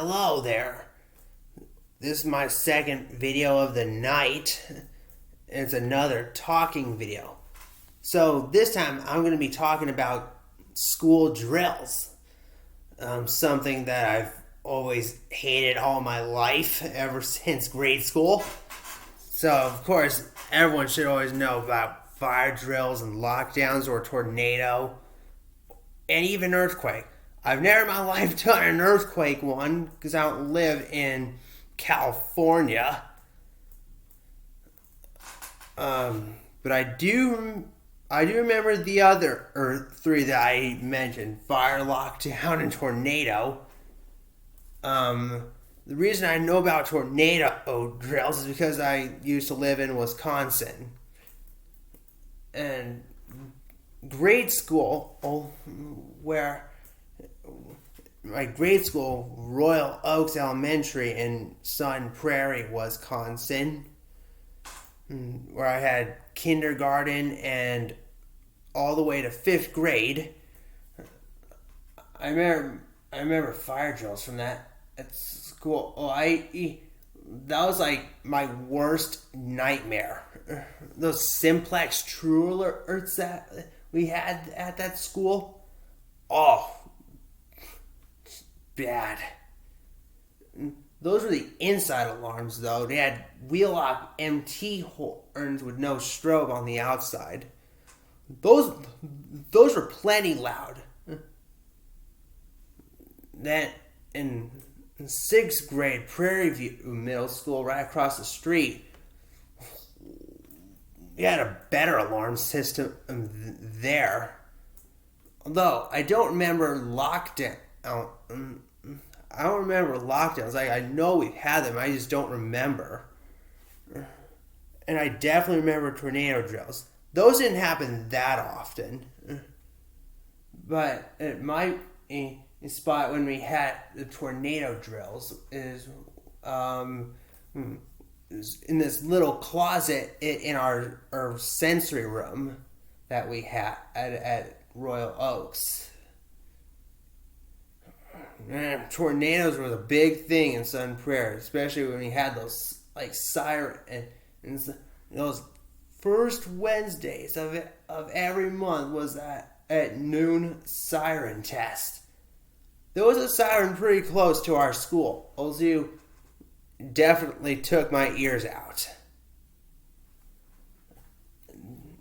Hello there. This is my second video of the night. It's another talking video. So this time I'm going to be talking about school drills. Something that I've always hated all my life, ever since grade school. So of course everyone should always know about fire drills and lockdowns or tornado and even earthquake. I've never in my life done an earthquake one because I don't live in California. But I do remember the other three that I mentioned: fire, lockdown, and tornado. The reason I know about tornado drills is because I used to live in Wisconsin. And grade school, Royal Oaks Elementary in Sun Prairie, Wisconsin, where I had kindergarten and all the way to 5th grade. I remember fire drills from that at school. That was like my worst nightmare. Those simplex true alerts that we had at that school. Oh, bad. Those were the inside alarms, though. They had wheel-lock MT horns with no strobe on the outside. Those were plenty loud. Then in 6th grade, Prairie View Middle School, right across the street, we had a better alarm system there. Although I don't remember lockdown. I don't remember lockdowns. I know we've had them. I just don't remember. And I definitely remember tornado drills. Those didn't happen that often. But at my spot when we had the tornado drills is in this little closet in our sensory room that we had at Royal Oaks. Man, tornadoes were the big thing in Sun Prairie, especially when we had those siren and those first Wednesdays of every month was that at noon siren test. There was a siren pretty close to our school. Also, definitely took my ears out.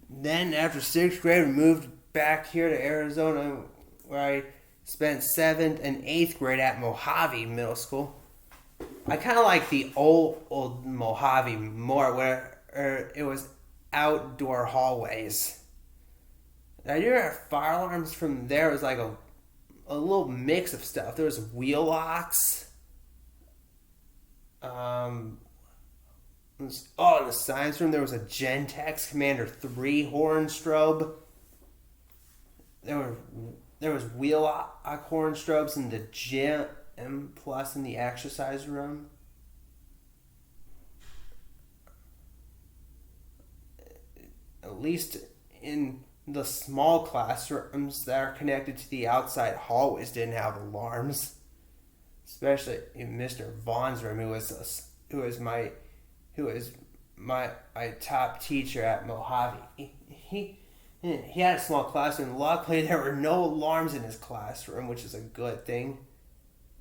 Then after 6th grade, we moved back here to Arizona, where I spent 7th and 8th grade at Mojave Middle School. I kind of like the old Mojave more, where it was outdoor hallways. I do remember fire alarms from there. It was like a little mix of stuff. There was wheel locks. In the science room there was a Gentex Commander 3 horn strobe. There was wheel lock horn strobes in the gym plus in the exercise room. At least in the small classrooms that are connected to the outside hallways didn't have alarms. Especially in Mr. Vaughn's room, who was my top teacher at Mojave. He had a small classroom. Luckily, there were no alarms in his classroom, which is a good thing.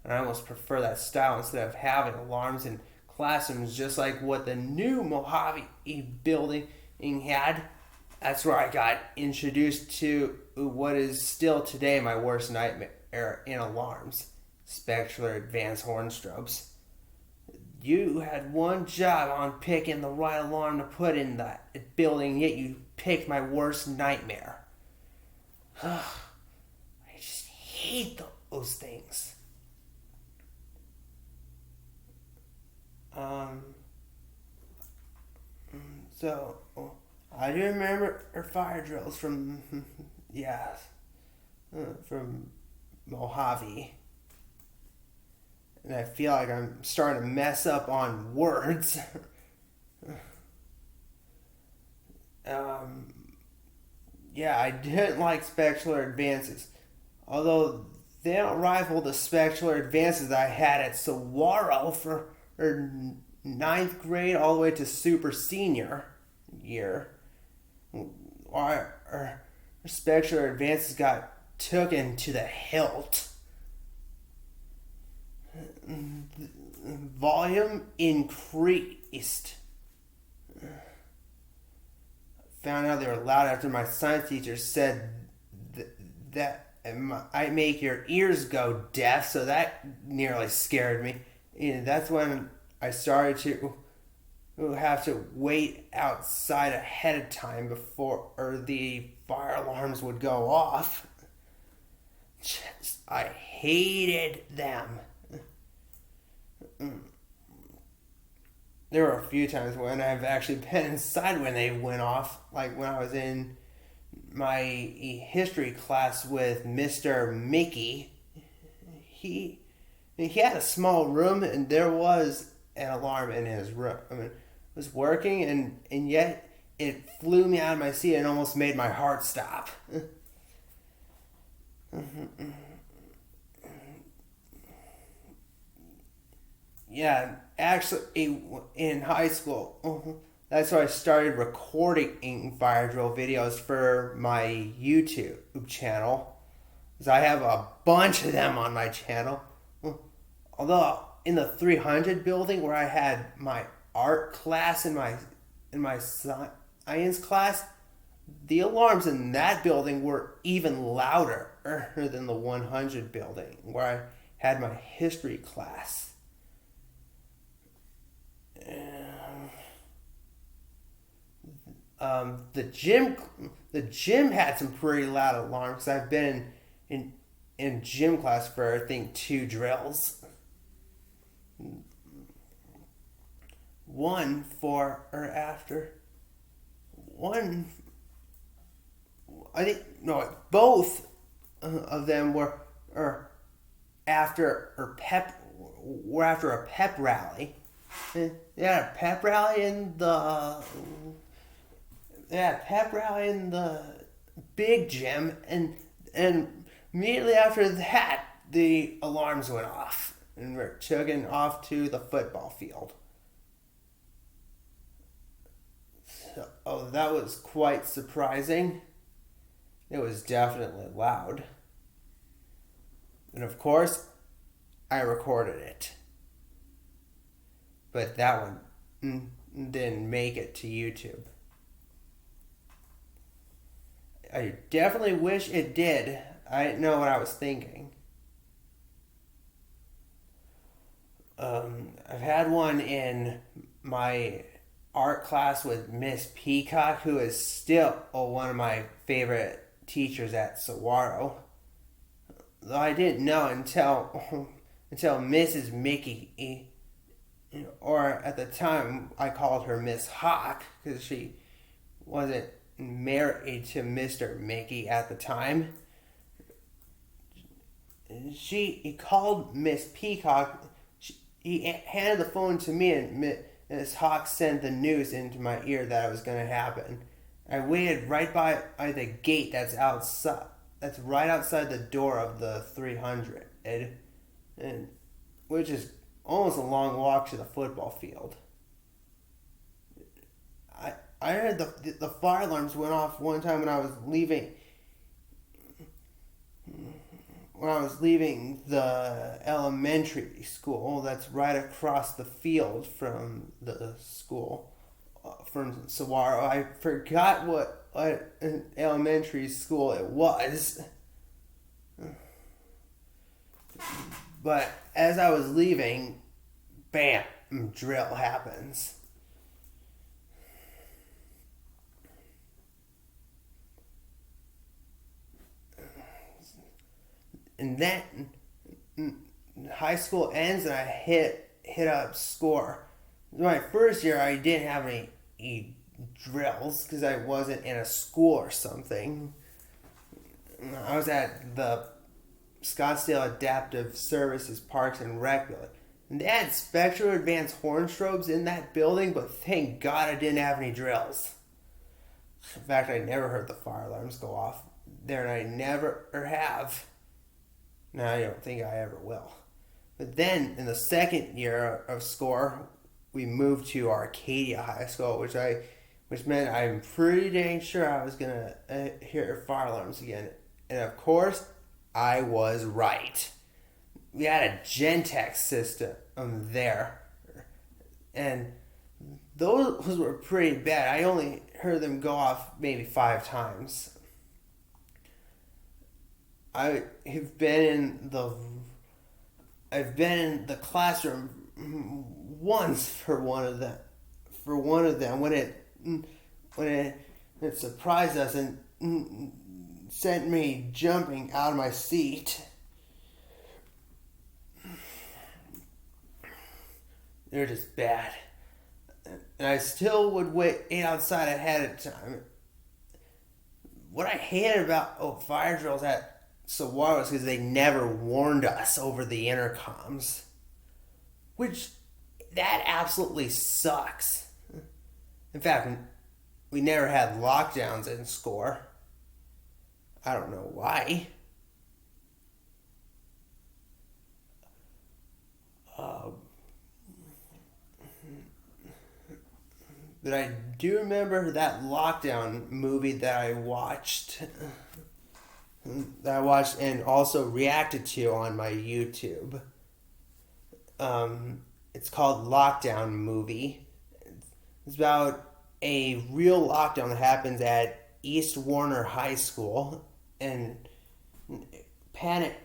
And I almost prefer that style instead of having alarms in classrooms, just like what the new Mojave building had. That's where I got introduced to what is still today my worst nightmare in alarms: Spectral Advanced Horn Strobes. You had one job on picking the right alarm to put in that building, yet you picked my worst nightmare. I just hate those things. So I do remember fire drills from from Mojave. And I feel like I'm starting to mess up on words. I didn't like Spectral Advances. Although they don't rival the spectacular advances I had at Saguaro for ninth grade all the way to super senior year. Our spectacular advances got taken to the hilt. Volume increased. Found out they were loud after my science teacher said that I make your ears go deaf, so that nearly scared me. And that's when I started to have to wait outside ahead of time before the fire alarms would go off. I hated them. There were a few times when I've actually been inside when they went off, like when I was in my history class with Mr. Mickey. He had a small room and there was an alarm in his room. I mean, it was working and yet it flew me out of my seat and almost made my heart stop. Yeah, actually, in high school, that's why I started recording fire drill videos for my YouTube channel. Because I have a bunch of them on my channel. Although, in the 300 building where I had my art class and my science class, the alarms in that building were even louder than the 100 building where I had my history class. The gym had some pretty loud alarms. Because I've been in gym class for I think 2 drills. One for or after. One. I think no, both of them were after a pep rally. They had a pep rally in the big gym, and immediately after that, the alarms went off, and we're chugging off to the football field. So, that was quite surprising. It was definitely loud. And of course, I recorded it. But that one didn't make it to YouTube. I definitely wish it did. I didn't know what I was thinking. I've had one in my art class with Miss Peacock, who is still one of my favorite teachers at Saguaro. Though I didn't know until Mrs. Mickey, or at the time I called her Miss Hawk because she wasn't married to Mr. Mickey at the time. He called Miss Peacock. He handed the phone to me, and Miss Hawk sent the news into my ear that it was going to happen. I waited right by the gate that's outside. That's right outside the door of the 300, and which is almost a long walk to the football field. I heard the fire alarms went off one time when I was leaving. When I was leaving the elementary school that's right across the field from the school, from Saguaro. I forgot what an elementary school it was. But as I was leaving, bam, drill happens. And then high school ends and I hit a score. My first year I didn't have any drills because I wasn't in a school or something. I was at the Scottsdale Adaptive Services Parks and Rec building. And they had Spectral Advanced horn strobes in that building, but thank God I didn't have any drills. In fact, I never heard the fire alarms go off there, and I never have. and I don't think I ever will. But then in the second year of SCORE, we moved to Arcadia High School, which meant I'm pretty dang sure I was gonna hear fire alarms again. And of course, I was right. We had a Gentex system there, and those were pretty bad. I only heard them go off maybe 5 times. I've been in the classroom once for one of them. When it surprised us and sent me jumping out of my seat. They're just bad. And I still would wait outside ahead of time. What I hated about fire drills at Saguaro was because they never warned us over the intercoms. Which, that absolutely sucks. In fact, we never had lockdowns in SCORE. I don't know why. But I do remember that lockdown movie that I watched and also reacted to on my YouTube. It's called Lockdown Movie. It's about a real lockdown that happens at East Warner High School, and panic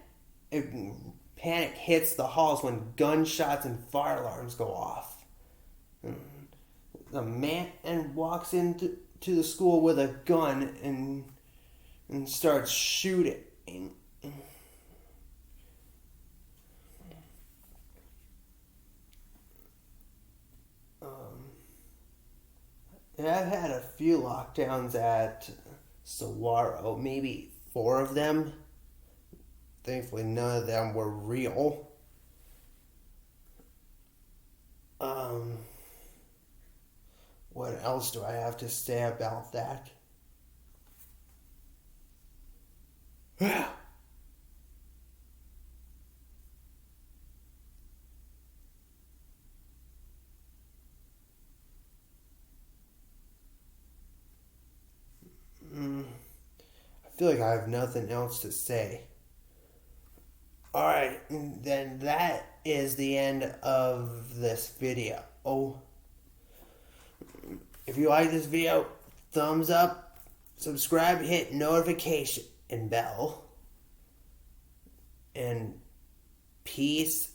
hits the halls when gunshots and fire alarms go off. A man walks into the school with a gun and starts shooting. And I've had a few lockdowns at Saguaro, maybe 4 of them. Thankfully, none of them were real. What else do I have to say about that? I feel like I have nothing else to say. Alright, then that is the end of this video. If you like this video, thumbs up, subscribe, hit notification and bell. And peace